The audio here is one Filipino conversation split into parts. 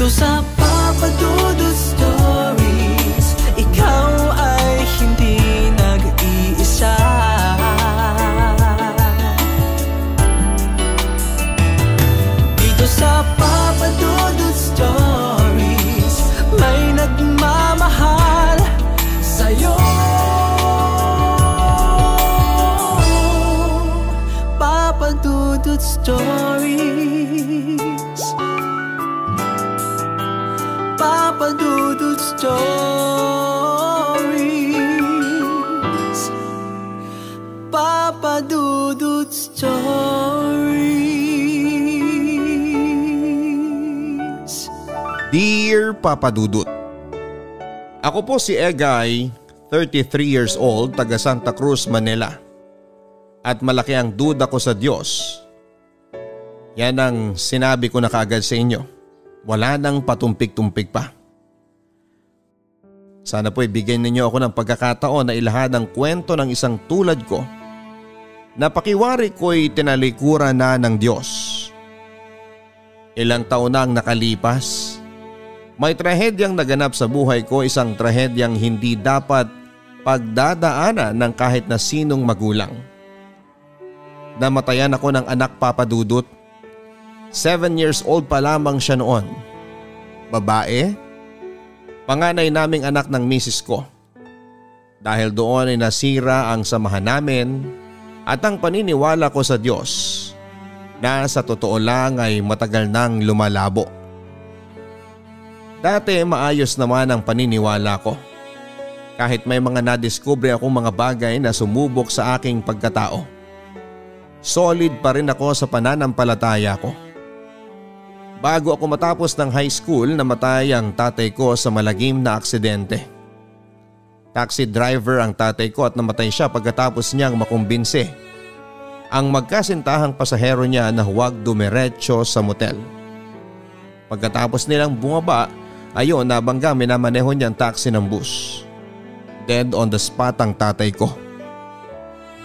Dito sa Papa Dudut Stories, ikaw ay hindi nag-iisa. Dito sa Papa Dudut Stories, may nagmamahal sa'yo. Papa Dudut Stories, Papa Dudut Stories, Papa Dudut Stories. Dear Papa Dudut, ako po si Egay, 33 years old, taga Santa Cruz, Manila. At malaki ang duda ko sa Diyos. Yan ang sinabi ko na kaagad sa inyo. Wala nang patumpik-tumpik pa. Sana po ibigay ninyo ako ng pagkakataon na ilahad ang kwento ng isang tulad ko na pakiwari ko'y tinalikuran na ng Diyos. Ilang taon na ang nakalipas. May trahedyang naganap sa buhay ko, isang trahedyang hindi dapat pagdadaanan ng kahit na sinong magulang. Namatayan ako ng anak, Papa Dudut. 7 years old pa lamang siya noon. Babae. Panganay naming anak ng misis ko. Dahil doon ay nasira ang samahan namin at ang paniniwala ko sa Diyos na sa totoo lang ay matagal nang lumalabo. Dati maayos naman ang paniniwala ko. Kahit may mga nadiskubre akong mga bagay na sumubok sa aking pagkatao. Solid pa rin ako sa pananampalataya ko. Bago ako matapos ng high school, namatay ang tatay ko sa malagim na aksidente. Taxi driver ang tatay ko at namatay siya pagkatapos niyang makumbinse ang magkasintahang pasahero niya na huwag dumiretso sa motel. Pagkatapos nilang bumaba, ayon nabangga minamaneho niyang taxi ng bus. Dead on the spot ang tatay ko.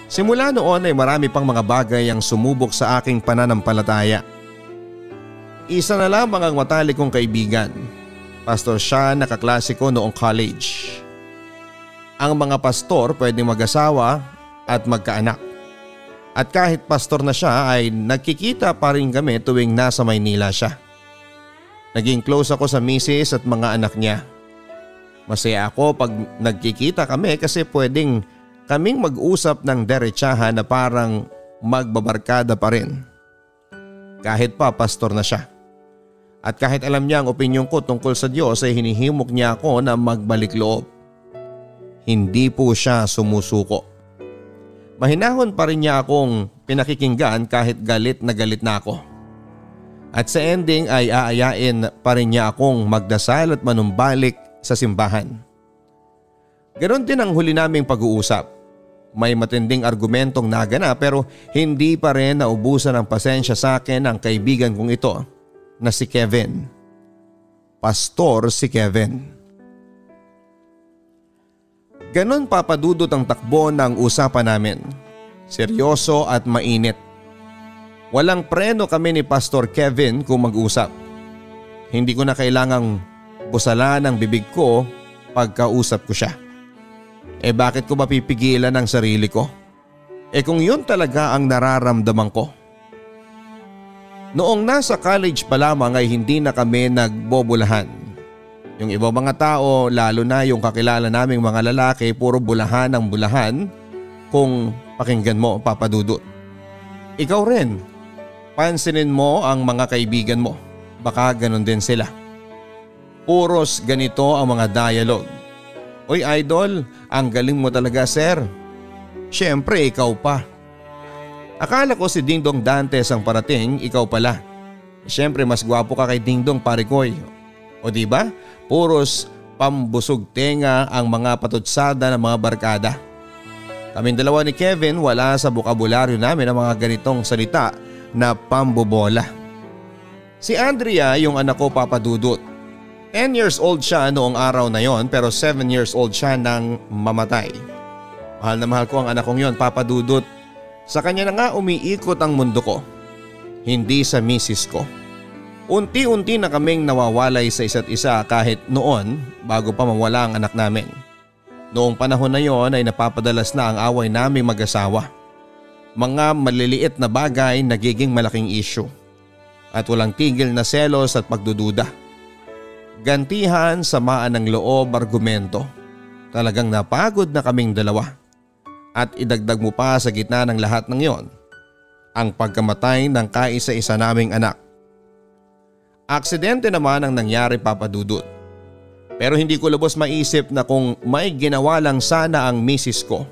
Simula noon ay marami pang mga bagay ang sumubok sa aking pananampalataya. Isa na lamang ang matalik kong kaibigan. Pastor siya, nakaklase ko noong college. Ang mga pastor pwedeng mag-asawa at magkaanak. At kahit pastor na siya ay nagkikita pa rin kami tuwing nasa Maynila siya. Naging close ako sa misis at mga anak niya. Masaya ako pag nagkikita kami kasi pwedeng kaming mag-usap ng derechahan na parang magbabarkada pa rin. Kahit pa pastor na siya. At kahit alam niya ang opinyon ko tungkol sa Diyos ay hinihimok niya ako na magbalik loob. Hindi po siya sumusuko. Mahinahon pa rin niya akong pinakikinggan kahit galit na ako. At sa ending ay aayain pa rin niya akong magdasal at manumbalik sa simbahan. Ganon din ang huli naming pag-uusap. May matinding argumentong naganap pero hindi pa rin naubusan ng pasensya sa akin ang kaibigan kong ito na si Kevin. Pastor si Kevin. Ganon, Papa Dudut, ang takbo ng usapan namin. Seryoso at mainit. Walang preno kami ni Pastor Kevin kung mag-usap. Hindi ko na kailangang busalan ang bibig ko pagkausap ko siya. Bakit ko mapipigilan ang sarili ko? Kung yun talaga ang nararamdaman ko. Noong nasa college pa lamang ay hindi na kami nagbobulahan. Yung ibang mga tao, lalo na yung kakilala naming mga lalaki, puro bulahan ang bulahan kung pakinggan mo, Papa Dudut. Ikaw rin, pansinin mo ang mga kaibigan mo. Baka ganun din sila. Puros ganito ang mga dialogue. Oy idol, ang galing mo talaga sir. Siyempre ikaw pa. Akala ko si Dingdong Dantes ang parating, ikaw pala. Siyempre mas gwapo ka kay Dingdong pare koy. O diba? Puros pambusog tenga ang mga patutsada ng mga barkada. Kaming dalawa ni Kevin wala sa bokabularyo namin ang mga ganitong salita na pambobola. Si Andrea yung anak ko, Papa Dudut. 10 years old siya noong araw na yon pero 7 years old siya nang mamatay. Mahal na mahal ko ang anak kong yon, Papa Dudut. Sa kanya na nga umiikot ang mundo ko. Hindi sa misis ko. Unti-unti na kaming nawawalay sa isa't isa kahit noon bago pa mawala ang anak namin. Noong panahon na yon ay napapadalas na ang away naming mag-asawa. Mga maliliit na bagay nagiging malaking issue. At walang tigil na selos at pagdududa. Gantihan, samaan ng loob, argumento. Talagang napagod na kaming dalawa. At idagdag mo pa sa gitna ng lahat ng yon, ang pagkamatay ng kaisa-isa naming anak. Aksidente naman ang nangyari, Papa Dudut. Pero hindi ko lubos maisip na kung may ginawa lang sana ang misis ko.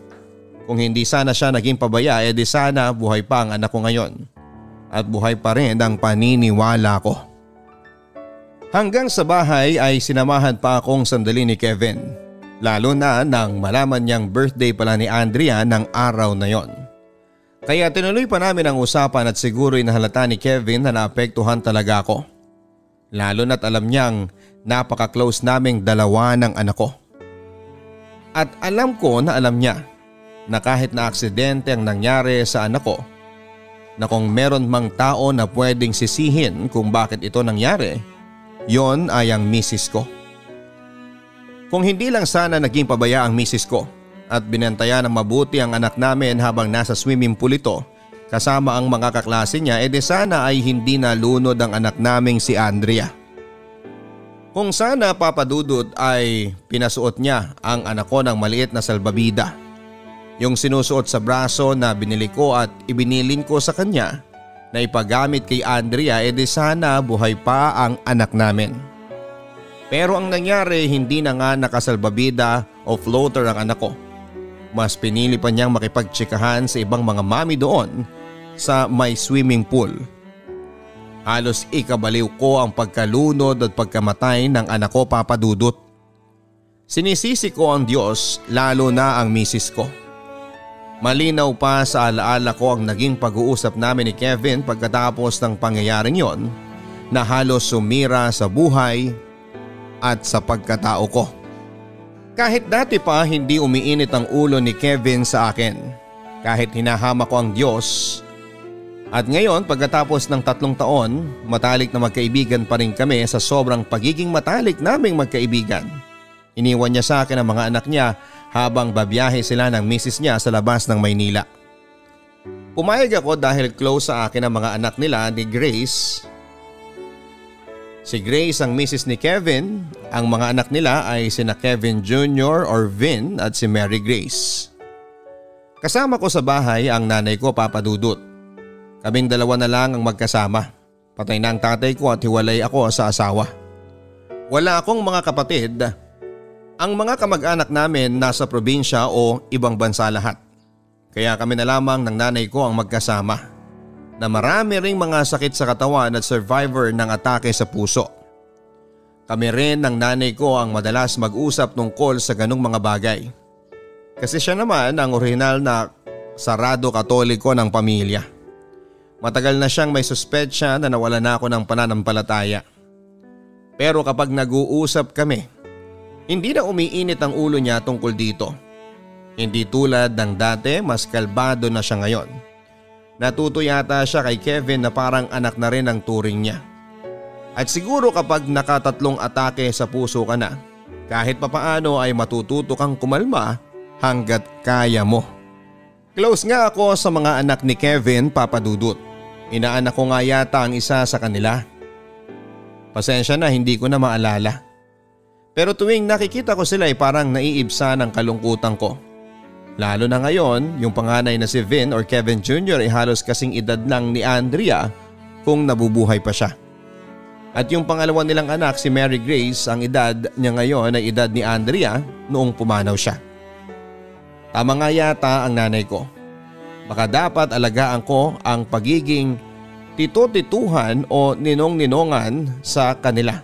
Kung hindi sana siya naging pabaya, edi sana buhay pa ang anak ko ngayon. At buhay pa rin ang paniniwala ko. Hanggang sa bahay ay sinamahan pa akong sandali ni Kevin. Lalo na nang malaman niyang birthday pala ni Andrea ng araw na yon. Kaya tinuloy pa namin ang usapan at siguro'y nahalata ni Kevin na naapektuhan talaga ako. Lalo na't alam niyang napaka-close naming dalawa ng anak ko. At alam ko na alam niya na kahit na aksidente ang nangyari sa anak ko, na kung meron mang tao na pwedeng sisihin kung bakit ito nangyari, yon ay ang misis ko. Kung hindi lang sana naging pabaya ang misis ko at binantayan ng mabuti ang anak namin habang nasa swimming pool ito kasama ang mga kaklase niya, edi sana ay hindi nalunod ang anak naming si Andrea. Kung sana, Papa Dudut, ay pinasuot niya ang anak ko ng maliit na salbabida. Yung sinusuot sa braso na binili ko at ibinilin ko sa kanya na ipagamit kay Andrea, edi sana buhay pa ang anak namin. Pero ang nangyari, hindi na nga nakasalbabida o floater ang anak ko. Mas pinili pa niyang makipagtsikahan sa ibang mga mami doon sa may swimming pool. Halos ikabaliw ko ang pagkalunod at pagkamatay ng anak ko, Papa Dudut. Sinisisi ko ang Diyos, lalo na ang misis ko. Malinaw pa sa alaala ko ang naging pag-uusap namin ni Kevin pagkatapos ng pangyayaring yon na halos sumira sa buhay at sa pagkatao ko. Kahit dati pa hindi umiinit ang ulo ni Kevin sa akin. Kahit hinahama ko ang Diyos. At ngayon, pagkatapos ng 3 taon, matalik na magkaibigan pa rin kami sa sobrang pagiging matalik naming magkaibigan. Iniwan niya sa akin ang mga anak niya habang babiyahe sila ng misis niya sa labas ng Maynila. Pumayag ako dahil close sa akin ang mga anak nila ni Grace. Si Grace ang misis ni Kevin, ang mga anak nila ay sina Kevin Jr. or Vin at si Mary Grace. Kasama ko sa bahay ang nanay ko, Papa Dudut. Kaming dalawa na lang ang magkasama. Patay na ang tatay ko at hiwalay ako sa asawa. Wala akong mga kapatid. Ang mga kamag-anak namin nasa probinsya o ibang bansa lahat. Kaya kami na lamang ng nanay ko ang magkasama. Na marami ring mga sakit sa katawan at survivor ng atake sa puso. Kami rin ng nanay ko ang madalas mag-usap tungkol sa ganung mga bagay. Kasi siya naman ang orihinal na sarado katoliko ng pamilya. Matagal na siyang may suspetsya na nawala na ako ng pananampalataya. Pero kapag nag-uusap kami, hindi na umiinit ang ulo niya tungkol dito. Hindi tulad ng dati, mas kalbado na siya ngayon. Natuto yata siya kay Kevin na parang anak na rin ang turing niya. At siguro kapag nakatatlong atake sa puso ka na, kahit papaano ay matututo kang kumalma hanggat kaya mo. Close nga ako sa mga anak ni Kevin, Papa Dudut. Inaanak ko nga yata ang isa sa kanila. Pasensya na, hindi ko na maalala. Pero tuwing nakikita ko sila ay parang naiibsa ng kalungkutan ko. Lalo na ngayon, yung panganay na si Vin or Kevin Jr. ay halos kasing edad lang ni Andrea kung nabubuhay pa siya. At yung pangalawa nilang anak, si Mary Grace, ang edad niya ngayon ay edad ni Andrea noong pumanaw siya. Tama nga yata ang nanay ko. Baka dapat alagaan ko ang pagiging tito-tituhan o ninong-ninongan sa kanila.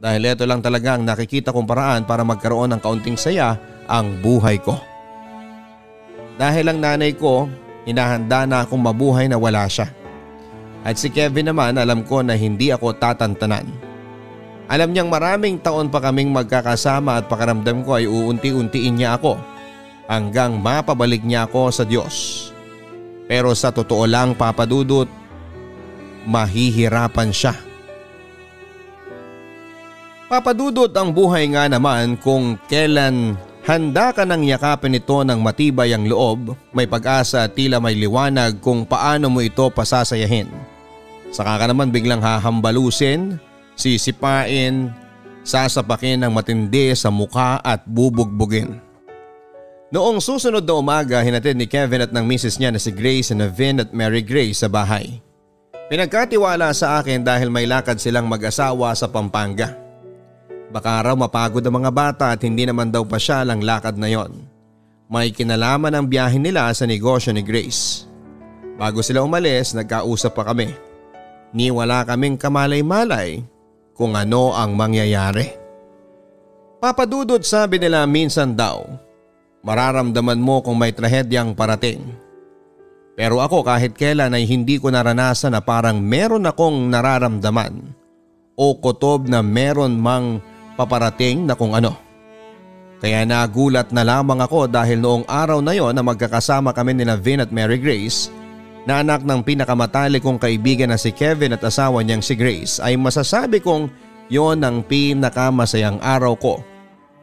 Dahil ito lang talaga ang nakikita kong paraan para magkaroon ng kaunting saya ang buhay ko. Dahil ang nanay ko, hinahanda na akong mabuhay na wala siya. At si Kevin naman, alam ko na hindi ako tatantanan. Alam niyang maraming taon pa kaming magkakasama at pakiramdam ko ay uunti-untiin niya ako hanggang mapabalik niya ako sa Diyos. Pero sa totoo lang, Papa Dudut, mahihirapan siya Papadudot ang buhay nga naman kung kailan handa ka nang yakapin ito ng matibay ang loob, may pag-asa at tila may liwanag kung paano mo ito pasasayahin. Saka ka naman biglang hahambalusin, sisipain, sasapakin ng matindi sa mukha at bubugbugin. Noong susunod na umaga, hinatid ni Kevin at ng misis niya na si Grace na Vin at Mary Grace sa bahay. Pinagkatiwala sa akin dahil may lakad silang mag-asawa sa Pampanga. Baka raw mapagod ang mga bata at hindi naman daw pa siya lang lakad na yon. May kinalaman ang biyahe nila sa negosyo ni Grace. Bago sila umalis, nagkausap pa kami. Ni wala kaming kamalay-malay kung ano ang mangyayari. Papadudod, sabi nila minsan daw, mararamdaman mo kung may trahedyang parating. Pero ako kahit kailan ay hindi ko naranasan na parang meron akong nararamdaman o kutob na meron mang paparating na kung ano. Kaya nagulat na lamang ako dahil noong araw na yon na magkakasama kami nina Vin at Mary Grace, na anak ng pinakamatalik kong kaibigan na si Kevin at asawa niyang si Grace, ay masasabi kong yon ang pinakamasayang araw ko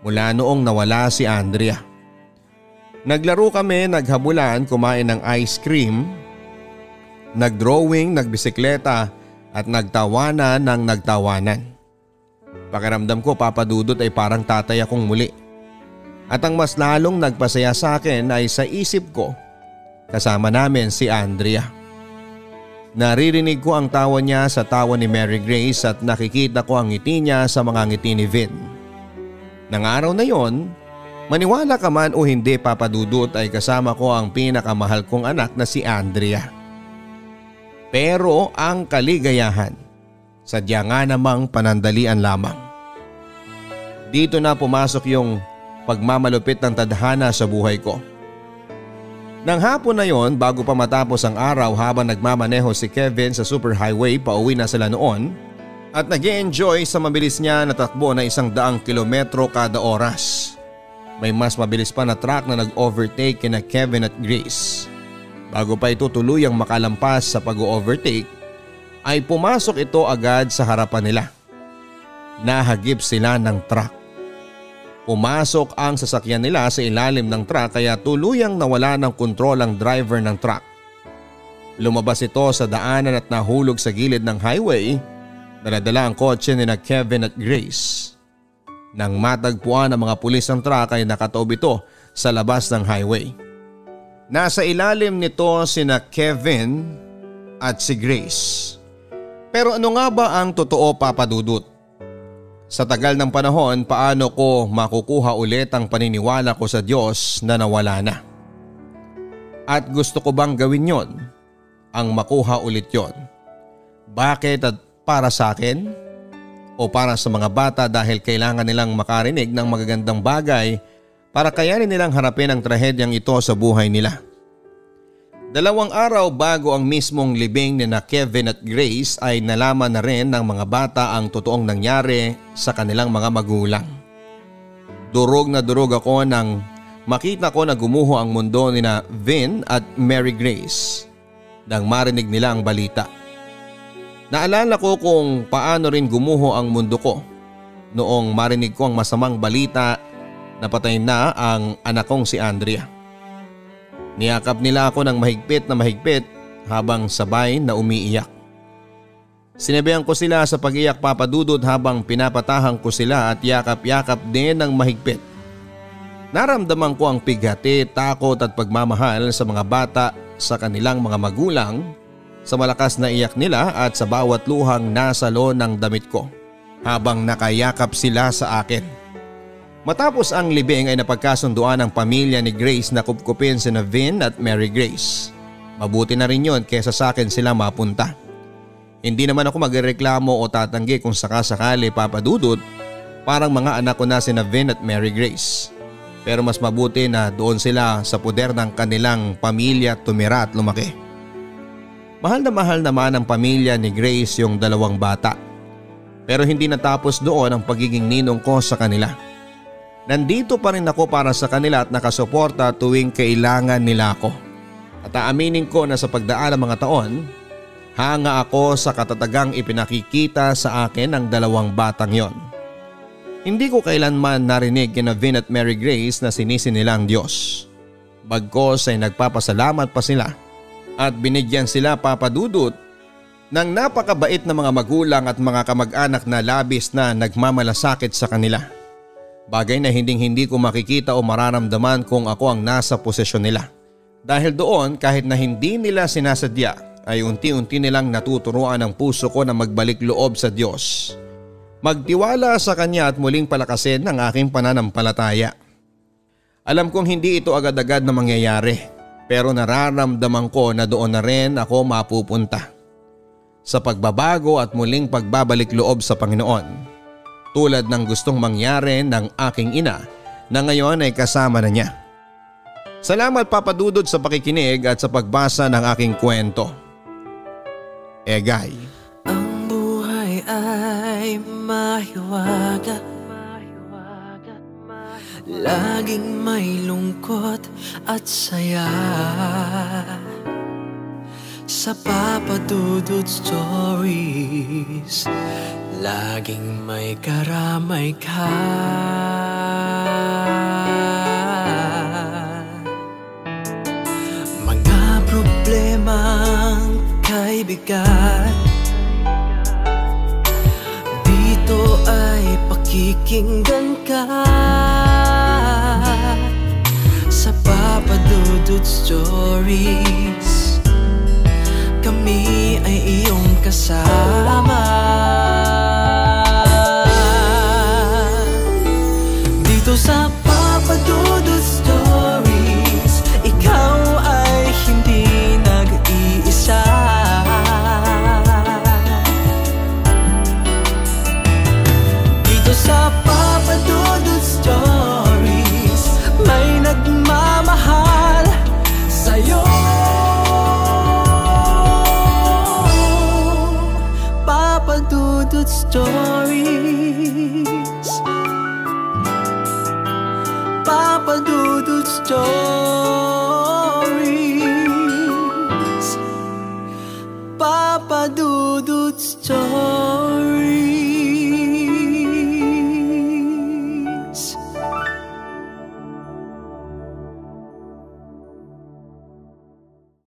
mula noong nawala si Andrea. Naglaro kami, naghabulan, kumain ng ice cream, nagdrawing, nagbisikleta at nagtawanan ng nagtawanan. Pakiramdam ko, Papadudot, ay parang tatay akong muli. At ang mas lalong nagpasaya sa akin ay sa isip ko, kasama namin si Andrea. Naririnig ko ang tawa niya sa tawa ni Mary Grace at nakikita ko ang ngiti niya sa mga ngiti ni Vin. Nang araw na yon, maniwala ka man o hindi, Papadudot, ay kasama ko ang pinakamahal kong anak na si Andrea. Pero ang kaligayahan, sadya nga namang panandalian lamang. Dito na pumasok yung pagmamalupit ng tadhana sa buhay ko. Nang hapon na yon, bago pa matapos ang araw, habang nagmamaneho si Kevin sa superhighway, pauwi na sila noon at nag-e-enjoy sa mabilis niya na takbo na 100 kilometro kada oras. May mas mabilis pa na truck na nag-overtake kina Kevin at Grace. Bago pa ito tuluyang makalampas sa pag-overtake, ay pumasok ito agad sa harapan nila. Nahagip sila ng truck. Pumasok ang sasakyan nila sa ilalim ng truck kaya tuluyang nawala ng kontrol ang driver ng truck. Lumabas ito sa daanan at nahulog sa gilid ng highway. Daladala ang kotse ni na Kevin at Grace. Nang matagpuan ng mga pulis ng truck ay nakataob ito sa labas ng highway. Nasa ilalim nito sina Kevin at si Grace. Pero ano nga ba ang totoo, Papadudot? Sa tagal ng panahon, paano ko makukuha ulit ang paniniwala ko sa Diyos na nawala na? At gusto ko bang gawin yon? Ang makuha ulit yon? Bakit at para sa akin? O para sa mga bata dahil kailangan nilang makarinig ng magagandang bagay para kayanin nilang harapin ang trahedyang ito sa buhay nila? 2 araw bago ang mismong libing ni na Kevin at Grace ay nalaman na rin ng mga bata ang totoong nangyari sa kanilang mga magulang. Durog na durog ako nang makita ko na gumuho ang mundo ni na Vin at Mary Grace nang marinig nila ang balita. Naalala ko kung paano rin gumuho ang mundo ko noong marinig ko ang masamang balita na patay na ang anak kong si Andrea. Niyakap nila ako ng mahigpit na mahigpit habang sabay na umiiyak. Sinabihan ko sila sa pag-iyak, Papadudot, habang pinapatahan ko sila at yakap-yakap din ng mahigpit. Naramdaman ko ang pighati, takot at pagmamahal sa mga bata sa kanilang mga magulang, sa malakas na iyak nila at sa bawat luhang nasalo ng damit ko habang nakayakap sila sa akin. Matapos ang libing ay napagkasunduan ng pamilya ni Grace na kupkupin sina Vin at Mary Grace. Mabuti na rin yon kesa sa akin sila mapunta. Hindi naman ako magreklamo o tatanggi kung sakasakali, Papadudot, parang mga anak ko na sina Vin at Mary Grace. Pero mas mabuti na doon sila sa puder ng kanilang pamilya tumira at lumaki. Mahal na mahal naman ang pamilya ni Grace yung 2 bata. Pero hindi natapos doon ang pagiging ninong ko sa kanila. Nandito pa rin ako para sa kanila at nakasuporta tuwing kailangan nila ako. At aaminin ko na sa pagdaan ng mga taon, hanga ako sa katatagang ipinakikita sa akin ng 2 batang yon. Hindi ko kailanman narinig kina Vin at Mary Grace na sinisi nila ang Diyos. Bagkos ay nagpapasalamat pa sila at binigyan sila, Papa Dudut, ng napakabait na mga magulang at mga kamag-anak na labis na nagmamalasakit sa kanila. Bagay na hindi ko makikita o mararamdaman kung ako ang nasa posisyon nila. Dahil doon, kahit na hindi nila sinasadya, ay unti-unti nilang natuturuan ang puso ko na magbalik loob sa Diyos. Magtiwala sa Kanya at muling palakasin ang aking pananampalataya. Alam kong hindi ito agad-agad na mangyayari, pero nararamdaman ko na doon na rin ako mapupunta. Sa pagbabago at muling pagbabalik loob sa Panginoon. Tulad ng gustong mangyari ng aking ina na ngayon ay kasama na niya. Salamat Papa Dudut sa pakikinig at sa pagbasa ng aking kwento. Egay. Ang buhay ay mahiwaga, laging may lungkot at saya. Sa Papa Dudut Stories, laging may karamay ka. Mga problemang kaibigan, dito ay pakikinggan ka. Sa Papa Dudut Stories, kami ay iyong kasama. Dito sa Papa Dudut Stories, ikaw ay hindi nag-iisa. Dito sa Papa Dudut Stories, may nagmamahal sa'yo. Papa Dudut Stories, Papa Dudut Stories.